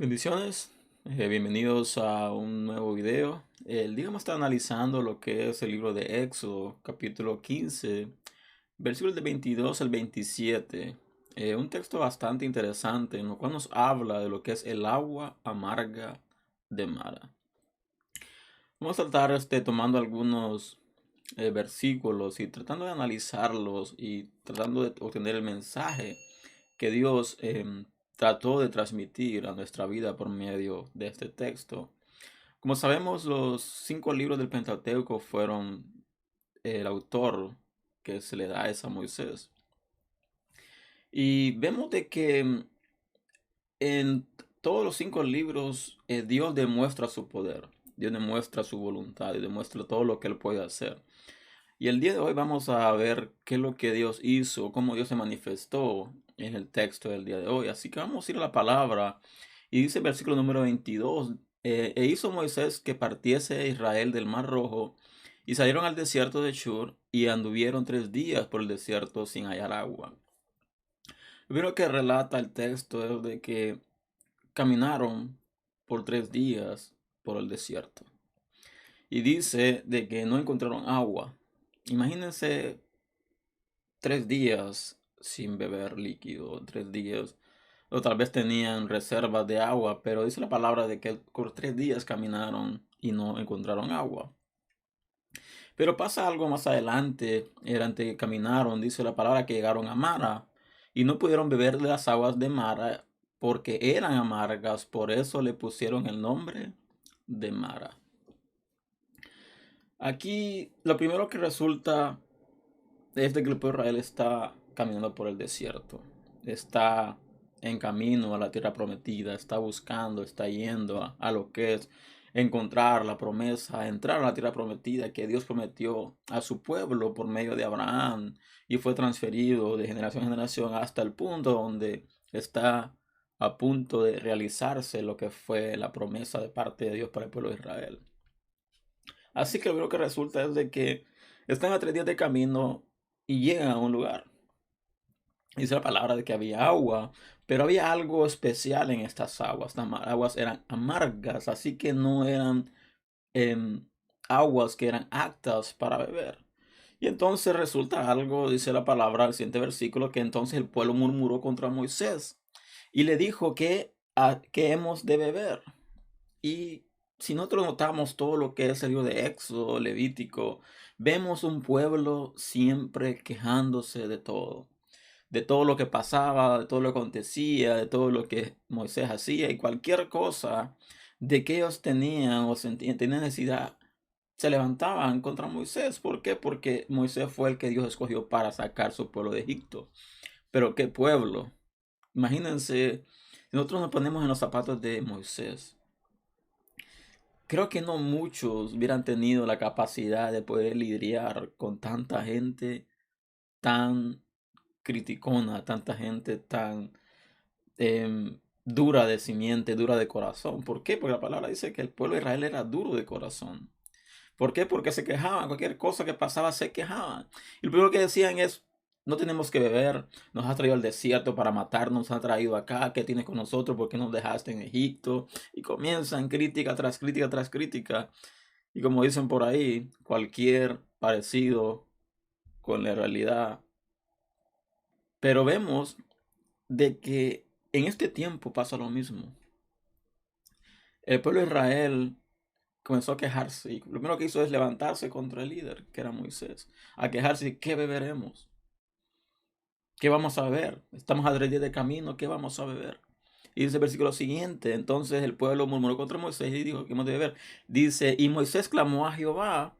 Bendiciones, bienvenidos a un nuevo video. El día vamos a estar analizando lo que es el libro de Éxodo, capítulo 15, versículos de 22 al 27. Un texto bastante interesante, en el cual nos habla de lo que es el agua amarga de Mara. Vamos a tratar tomando algunos versículos y tratando de analizarlos y tratando de obtener el mensaje que Dios trató de transmitir a nuestra vida por medio de este texto. Como sabemos, los 5 libros del Pentateuco fueron el autor que se le da es a Moisés. Y vemos de que en todos los 5 libros Dios demuestra su poder, Dios demuestra su voluntad y demuestra todo lo que Él puede hacer. Y el día de hoy vamos a ver qué es lo que Dios hizo, cómo Dios se manifestó en el texto del día de hoy. Así que vamos a ir a la palabra. Y dice el versículo número 22, e hizo Moisés que partiese Israel del Mar Rojo, y salieron al desierto de Shur, y anduvieron 3 días por el desierto sin hallar agua. Lo primero que relata el texto es de que caminaron por 3 días por el desierto. Y dice de que no encontraron agua. Imagínense 3 días sin beber líquido, 3 días, o tal vez tenían reservas de agua, pero dice la palabra de que por 3 días caminaron y no encontraron agua. Pero pasa algo más adelante, durante que caminaron, dice la palabra que llegaron a Mara y no pudieron beber de las aguas de Mara porque eran amargas, por eso le pusieron el nombre de Mara. Aquí lo primero que resulta es de que el pueblo de Israel está caminando por el desierto, está en camino a la tierra prometida, está buscando, está yendo a lo que es encontrar la promesa, entrar a la tierra prometida que Dios prometió a su pueblo por medio de Abraham y fue transferido de generación en generación hasta el punto donde está a punto de realizarse lo que fue la promesa de parte de Dios para el pueblo de Israel. Así que lo primero que resulta es de que están a 3 días de camino y llegan a un lugar. Dice la palabra de que había agua, pero había algo especial en estas aguas. Aguas eran amargas, así que no eran em, aguas que eran aptas para beber. Y entonces resulta algo, dice la palabra, el siguiente versículo, que entonces el pueblo murmuró contra Moisés y le dijo que hemos de beber. Y si nosotros notamos todo lo que es el libro de Éxodo, Levítico, vemos un pueblo siempre quejándose de todo lo que pasaba, de todo lo que acontecía, de todo lo que Moisés hacía y cualquier cosa de que ellos tenían o tenían necesidad, se levantaban contra Moisés. ¿Por qué? Porque Moisés fue el que Dios escogió para sacar su pueblo de Egipto. Pero qué pueblo. Imagínense, si nosotros nos ponemos en los zapatos de Moisés. Creo que no muchos hubieran tenido la capacidad de poder lidiar con tanta gente tan criticona, tanta gente tan dura de simiente, dura de corazón. ¿Por qué? Porque la palabra dice que el pueblo de Israel era duro de corazón. ¿Por qué? Porque se quejaban, cualquier cosa que pasaba se quejaban. Y lo primero que decían es, no tenemos que beber, nos has traído al desierto para matarnos, nos has traído acá, ¿qué tienes con nosotros? ¿Por qué nos dejaste en Egipto? Y comienzan crítica tras crítica tras crítica. Y como dicen por ahí, cualquier parecido con la realidad. Pero vemos de que en este tiempo pasa lo mismo. El pueblo de Israel comenzó a quejarse y lo primero que hizo es levantarse contra el líder, que era Moisés, a quejarse, ¿qué beberemos? ¿Qué vamos a beber? Estamos a 3 días de camino, ¿qué vamos a beber? Y dice el versículo siguiente, entonces el pueblo murmuró contra Moisés y dijo, ¿qué hemos de beber? Dice, y Moisés clamó a Jehová,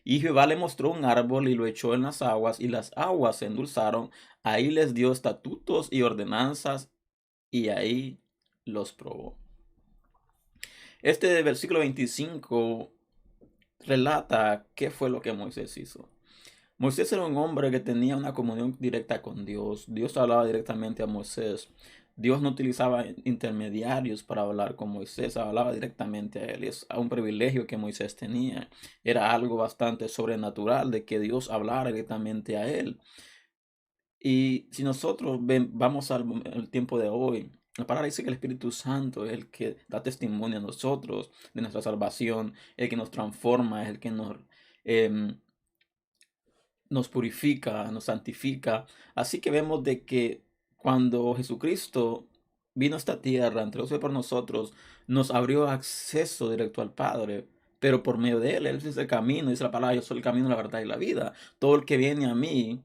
y Jehová le mostró un árbol y lo echó en las aguas, y las aguas se endulzaron, ahí les dio estatutos y ordenanzas, y ahí los probó. Este versículo 25 relata qué fue lo que Moisés hizo. Moisés era un hombre que tenía una comunión directa con Dios. Dios hablaba directamente a Moisés. Dios no utilizaba intermediarios para hablar con Moisés, hablaba directamente a él. Es un privilegio que Moisés tenía. Era algo bastante sobrenatural de que Dios hablara directamente a él. Y si nosotros vamos al tiempo de hoy, La palabra dice que el Espíritu Santo es el que da testimonio a nosotros de nuestra salvación, el que nos transforma, es el que em, nos purifica, nos santifica. Así que vemos de que cuando Jesucristo vino a esta tierra, entregóse por nosotros, nos abrió acceso directo al Padre. Pero por medio de Él es el camino, dice la palabra, yo soy el camino, la verdad y la vida. Todo el que viene a mí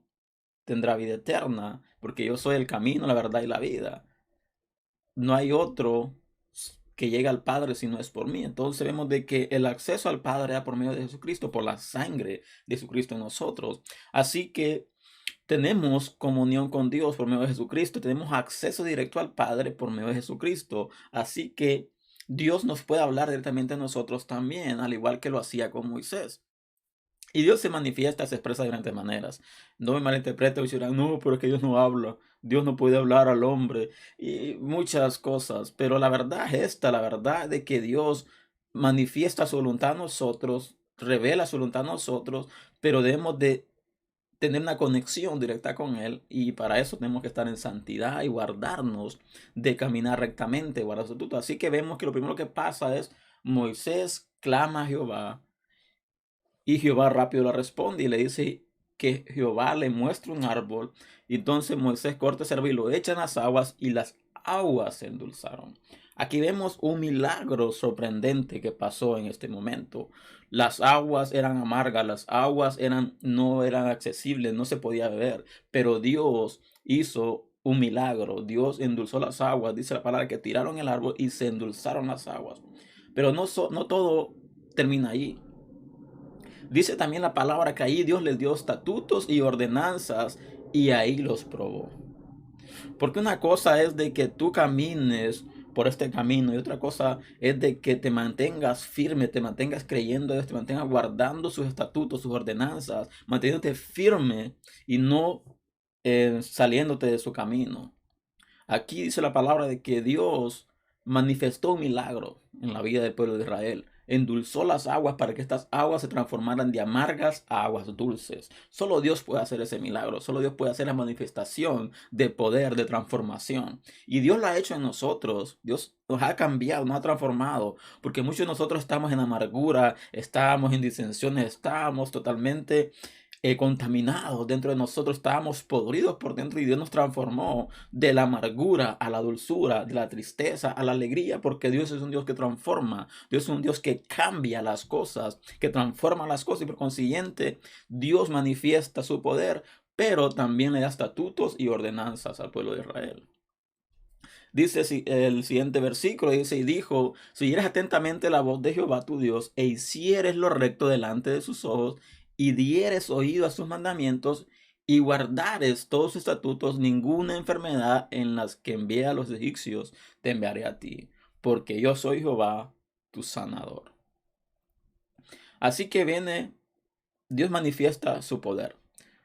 tendrá vida eterna, porque yo soy el camino, la verdad y la vida. No hay otro que llegue al Padre si no es por mí. Entonces vemos de que el acceso al Padre es por medio de Jesucristo, por la sangre de Jesucristo en nosotros. Así que tenemos comunión con Dios por medio de Jesucristo, tenemos acceso directo al Padre por medio de Jesucristo. Así que Dios nos puede hablar directamente a nosotros también, al igual que lo hacía con Moisés. Y Dios se manifiesta, se expresa de diferentes maneras. No me malinterprete y dirán, no, pero es que Dios no habla. Dios no puede hablar al hombre y muchas cosas. Pero la verdad es esta, la verdad de que Dios manifiesta su voluntad a nosotros, revela su voluntad a nosotros, pero debemos de tener una conexión directa con Él y para eso tenemos que estar en santidad y guardarnos de caminar rectamente, guardar su estatuto. Así que vemos que lo primero que pasa es Moisés clama a Jehová y Jehová rápido le responde y le dice que Jehová le muestra un árbol. Y entonces Moisés corta ese árbol y lo echa en las aguas y las aguas se endulzaron. Aquí vemos un milagro sorprendente que pasó en este momento. Las aguas eran amargas, las aguas no eran accesibles, no se podía beber, pero Dios hizo un milagro. Dios endulzó las aguas, dice la palabra que tiraron el árbol y se endulzaron las aguas. Pero no todo termina ahí. Dice también la palabra que ahí Dios les dio estatutos y ordenanzas y ahí los probó. Porque una cosa es de que tú camines por este camino y otra cosa es de que te mantengas firme, te mantengas creyendo en Dios, te mantengas guardando sus estatutos, sus ordenanzas, manteniéndote firme y no saliéndote de su camino. Aquí dice la palabra de que Dios manifestó un milagro en la vida del pueblo de Israel. Endulzó las aguas para que estas aguas se transformaran de amargas a aguas dulces. Solo Dios puede hacer ese milagro. Solo Dios puede hacer la manifestación de poder, de transformación. Y Dios lo ha hecho en nosotros. Dios nos ha cambiado, nos ha transformado. Porque muchos de nosotros estamos en amargura, estamos en disensiones, estamos totalmente contaminados dentro de nosotros, estábamos podridos por dentro y Dios nos transformó de la amargura a la dulzura, de la tristeza a la alegría, porque Dios es un Dios que transforma, Dios es un Dios que cambia las cosas, que transforma las cosas y por consiguiente Dios manifiesta su poder, pero también le da estatutos y ordenanzas al pueblo de Israel. Dice el siguiente versículo, dice, y dijo, si oyeres atentamente la voz de Jehová tu Dios, e hicieres lo recto delante de sus ojos, y dieres oído a sus mandamientos, y guardares todos sus estatutos, ninguna enfermedad en las que envié a los egipcios te enviaré a ti, porque yo soy Jehová tu sanador. Así que viene, Dios manifiesta su poder.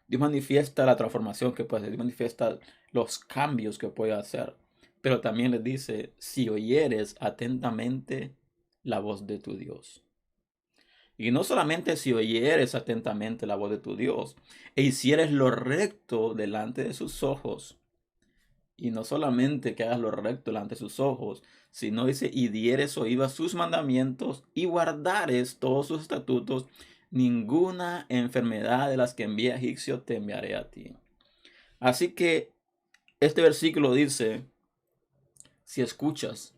Dios manifiesta la transformación que puede hacer, Dios manifiesta los cambios que puede hacer. Pero también les dice, si oyeres atentamente la voz de tu Dios. Y no solamente si oyeres atentamente la voz de tu Dios, e hicieres lo recto delante de sus ojos. Y no solamente que hagas lo recto delante de sus ojos, sino dice, y dieres oído a sus mandamientos y guardares todos sus estatutos, ninguna enfermedad de las que envía a Egipcio te enviaré a ti. Así que este versículo dice, si escuchas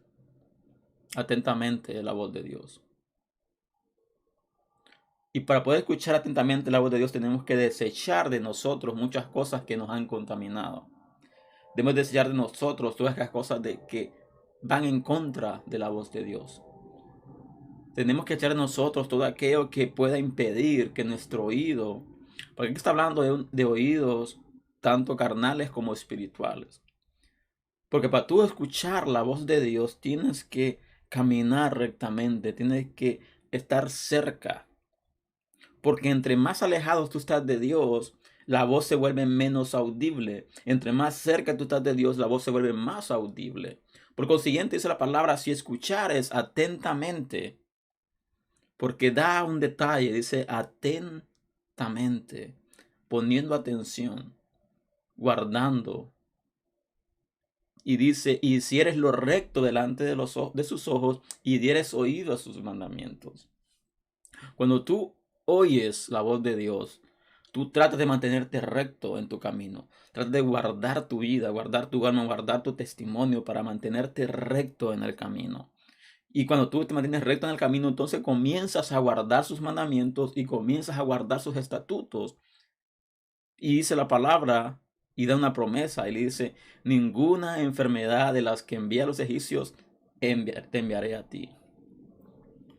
atentamente la voz de Dios. Y para poder escuchar atentamente la voz de Dios tenemos que desechar de nosotros muchas cosas que nos han contaminado. Debemos desechar de nosotros todas las cosas que van en contra de la voz de Dios. Tenemos que echar de nosotros todo aquello que pueda impedir que nuestro oído, porque aquí está hablando de oídos tanto carnales como espirituales. Porque para tú escuchar la voz de Dios tienes que caminar rectamente, tienes que estar cerca. Porque entre más alejados tú estás de Dios, la voz se vuelve menos audible. Entre más cerca tú estás de Dios, la voz se vuelve más audible. Por consiguiente, dice la palabra, si escuchares atentamente, porque da un detalle, dice atentamente, poniendo atención, guardando Y dice, y si eres lo recto delante de sus ojos y dieres oído a sus mandamientos. Cuando tú oyes la voz de Dios, tú tratas de mantenerte recto en tu camino. Tratas de guardar tu vida, guardar tu alma, guardar tu testimonio para mantenerte recto en el camino. Y cuando tú te mantienes recto en el camino, entonces comienzas a guardar sus mandamientos y comienzas a guardar sus estatutos. Y dice la palabra y da una promesa y le dice, ninguna enfermedad de las que envía a los egipcios te enviaré a ti.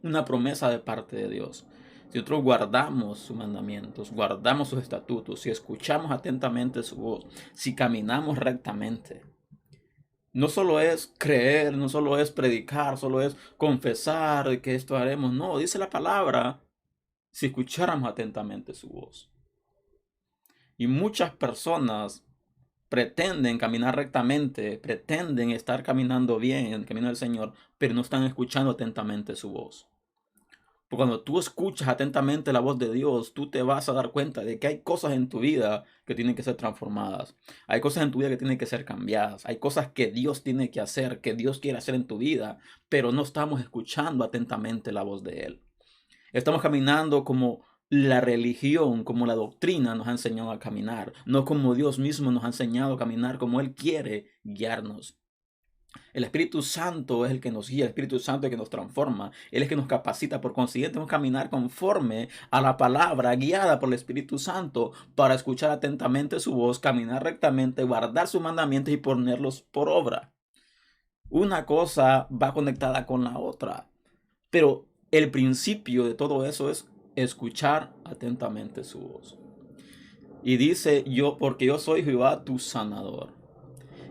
Una promesa de parte de Dios. Si nosotros guardamos sus mandamientos, guardamos sus estatutos, si escuchamos atentamente su voz, si caminamos rectamente, no solo es creer, no solo es predicar, solo es confesar que esto haremos. No, dice la palabra, si escucháramos atentamente su voz. Y muchas personas pretenden caminar rectamente, pretenden estar caminando bien en el camino del Señor, pero no están escuchando atentamente su voz. Porque cuando tú escuchas atentamente la voz de Dios, tú te vas a dar cuenta de que hay cosas en tu vida que tienen que ser transformadas. Hay cosas en tu vida que tienen que ser cambiadas. Hay cosas que Dios tiene que hacer, que Dios quiere hacer en tu vida, pero no estamos escuchando atentamente la voz de Él. Estamos caminando como la religión, como la doctrina nos ha enseñado a caminar, no como Dios mismo nos ha enseñado a caminar, como Él quiere guiarnos. El Espíritu Santo es el que nos guía, el Espíritu Santo es el que nos transforma, Él es el que nos capacita. Por consiguiente, debemos caminar conforme a la palabra, guiada por el Espíritu Santo, para escuchar atentamente su voz, caminar rectamente, guardar sus mandamientos y ponerlos por obra. Una cosa va conectada con la otra, pero el principio de todo eso es escuchar atentamente su voz. Y dice porque yo soy Jehová tu sanador.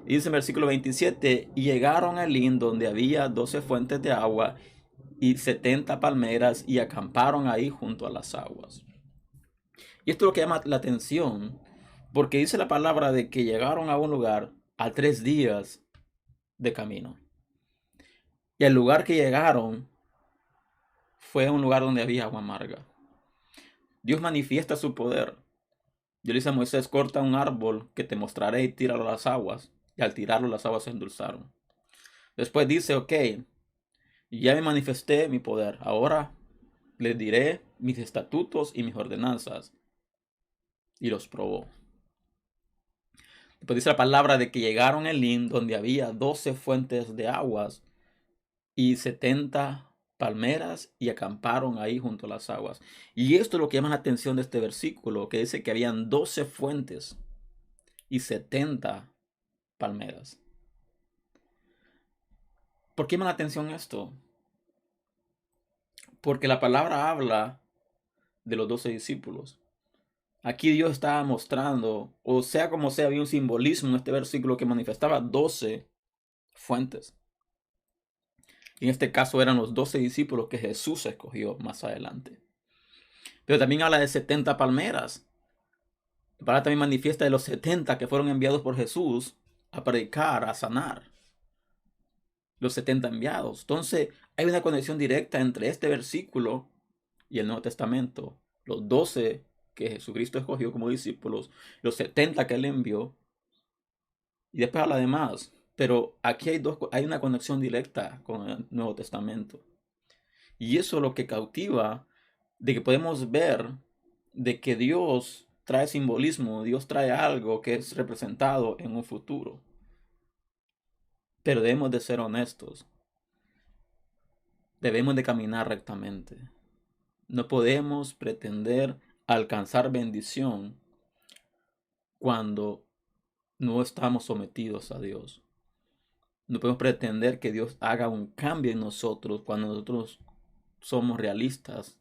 Y dice en versículo 27, y llegaron a Elín donde había 12 fuentes de agua y 70 palmeras y acamparon ahí junto a las aguas. Y esto es lo que llama la atención, porque dice la palabra de que llegaron a un lugar a 3 días de camino. Y el lugar que llegaron fue un lugar donde había agua amarga. Dios manifiesta su poder. Dios le dice a Moisés, corta un árbol que te mostraré y tíralo a las aguas. Y al tirarlo las aguas se endulzaron. Después dice, ok, ya me manifesté mi poder. Ahora les diré mis estatutos y mis ordenanzas. Y los probó. Después dice la palabra de que llegaron a Elín, donde había 12 fuentes de aguas y 70 palmeras, y acamparon ahí junto a las aguas. Y esto es lo que llama la atención de este versículo, que dice que habían 12 fuentes y 70 palmeras. ¿Por qué llama la atención esto? Porque la palabra habla de los 12 discípulos. Aquí Dios estaba mostrando, o sea como sea, había un simbolismo en este versículo que manifestaba 12 fuentes. Y en este caso eran los 12 discípulos que Jesús escogió más adelante. Pero también habla de 70 palmeras. La palabra también manifiesta de los 70 que fueron enviados por Jesús a predicar, a sanar. Los 70 enviados. Entonces hay una conexión directa entre este versículo y el Nuevo Testamento. Los 12 que Jesucristo escogió como discípulos, los 70 que él envió, y después habla de más. Pero aquí hay una conexión directa con el Nuevo Testamento. Y eso es lo que cautiva, de que podemos ver de que Dios trae simbolismo, Dios trae algo que es representado en un futuro. Pero debemos de ser honestos. Debemos de caminar rectamente. No podemos pretender alcanzar bendición cuando no estamos sometidos a Dios. No podemos pretender que Dios haga un cambio en nosotros cuando nosotros somos realistas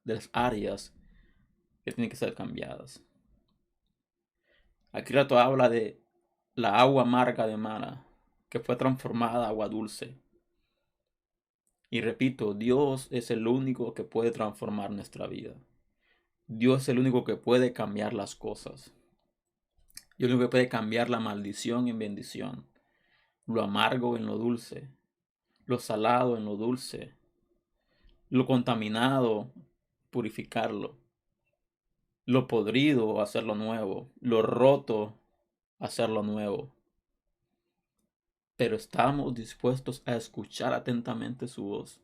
de las áreas que tienen que ser cambiadas. Aquí rato habla de la agua amarga de Mara, que fue transformada a agua dulce. Y repito, Dios es el único que puede transformar nuestra vida. Dios es el único que puede cambiar las cosas. Dios es el único que puede cambiar la maldición en bendición, lo amargo en lo dulce, lo salado en lo dulce, lo contaminado, purificarlo, lo podrido, hacerlo nuevo, lo roto, hacerlo nuevo. pero estamos dispuestos a escuchar atentamente su voz.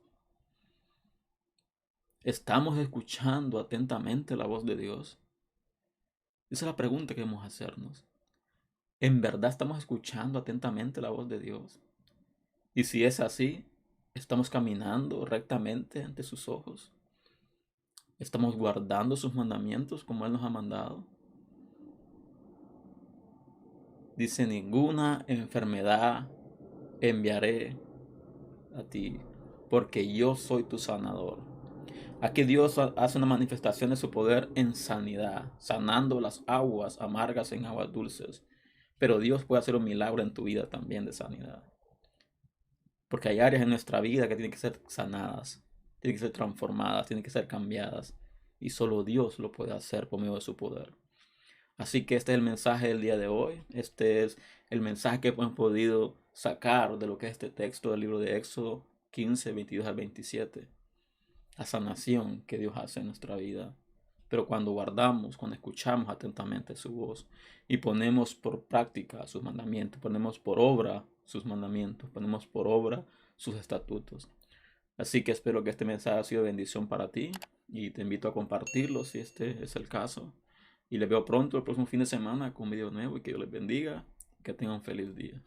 ¿Estamos escuchando atentamente la voz de Dios? Esa es la pregunta que debemos hacernos. ¿En verdad estamos escuchando atentamente la voz de Dios? Y si es así, ¿estamos caminando rectamente ante sus ojos? ¿Estamos guardando sus mandamientos como Él nos ha mandado? Dice, ninguna enfermedad enviaré a ti, porque yo soy tu sanador. Aquí Dios hace una manifestación de su poder en sanidad, sanando las aguas amargas en aguas dulces. Pero Dios puede hacer un milagro en tu vida también de sanidad. Porque hay áreas en nuestra vida que tienen que ser sanadas, tienen que ser transformadas, tienen que ser cambiadas. Y solo Dios lo puede hacer por medio de su poder. Así que este es el mensaje del día de hoy. Este es el mensaje que hemos podido sacar de lo que es este texto del libro de Éxodo 15, 22 al 27. La sanación que Dios hace en nuestra vida. Pero cuando guardamos, cuando escuchamos atentamente su voz y ponemos por práctica sus mandamientos, ponemos por obra sus mandamientos, ponemos por obra sus estatutos. Así que espero que este mensaje haya sido bendición para ti y te invito a compartirlo si este es el caso. Y les veo pronto el próximo fin de semana con un video nuevo y que Dios les bendiga y que tengan un feliz día.